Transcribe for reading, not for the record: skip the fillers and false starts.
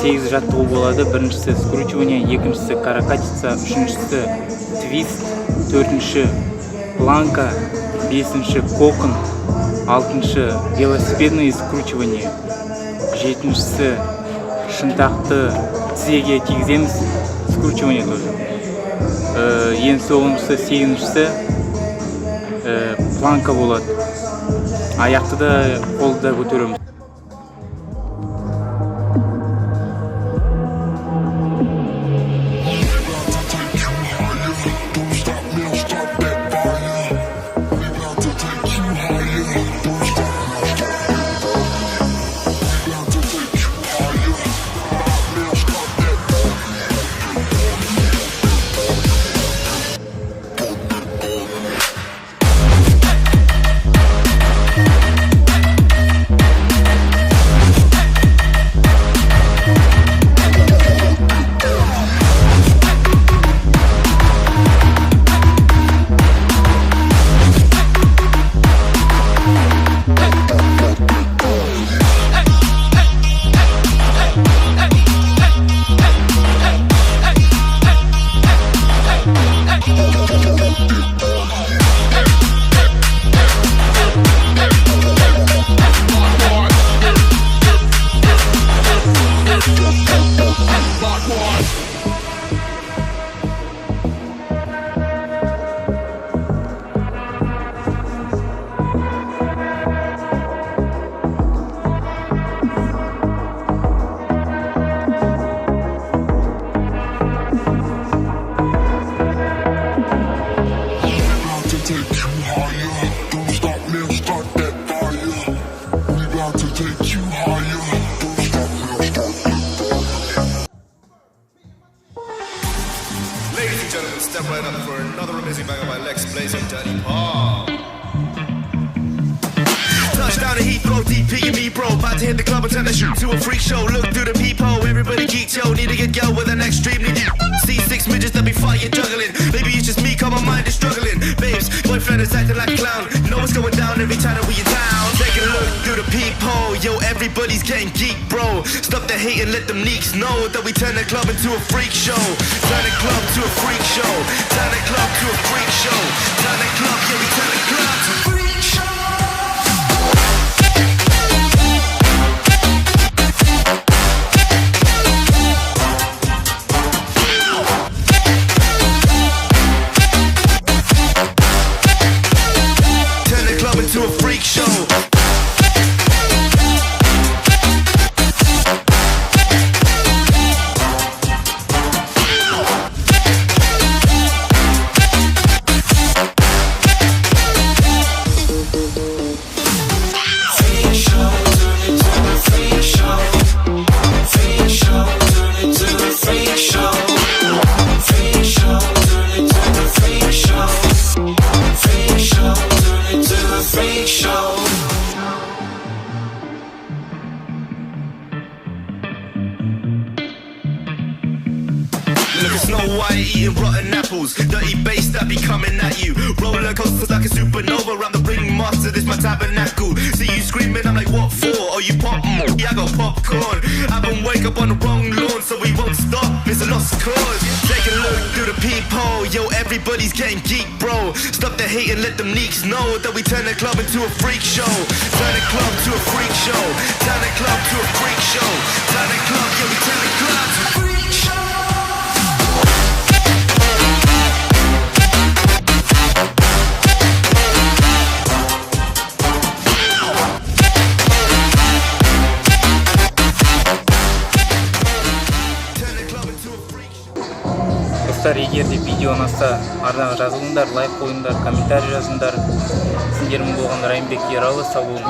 8 жаттығу болады. Біріншісі скручивание, екіншісі каракатица, үшіншісі твист, төртінші планка, бесінші кокон, алтыншы велосипедное скручивание, жетіншісі шынтақты тізеге тигіземіз, скручивание тоже. Ең соңғысы сегізіншісі планка болады. Аяқты да қолды да көтереміз. Step right up for another amazing bang of my legs blazing dirty paw. Touchdown to Heathrow, DP and me bro. About to hit the club and turn the shoot to a freak show. Look through the peephole, everybody geek yo. Need to get go with an extreme. Need to see 6 midgets that be fighting juggling. Maybe it's just me, cause my mind is struggling. Babes, boyfriend is acting like a clown. Know what's going down every time that we in town. Take a look through the peephole, yo, everybody's getting geek bro. Stop the hate and let them neeks know that we turn the club into a freak show. Turn the club to a freak show. Turn the club to a freak show. Turn the club, yeah, we turn the club to a freak show. Turn the club into a freak show. Look at Snow White eating rotten apples. Dirty bass that be coming at you. Roller coasters like a supernova. I'm the ringmaster, this my tabernacle. See you screaming, I'm like, what for? Oh, you pop? Yeah, I got popcorn. I been wake up on the wrong lawn, so we won't stop. It's a lost cause. Take a look through the peephole. Yo, everybody's getting geek, bro. Stop the hate and let them neeks know that we turn the club into a freak show. Turn the club to a freak show. Turn the club to a freak show. Turn the club, yeah, we turn the club to a freak show. Достар, егер де видео ұнаса, арнаға жазылыңдар, лайк қойыңдар, комментарий жазыңдар. Сіздермен болған Райымбек Ералы, сау болыңдар.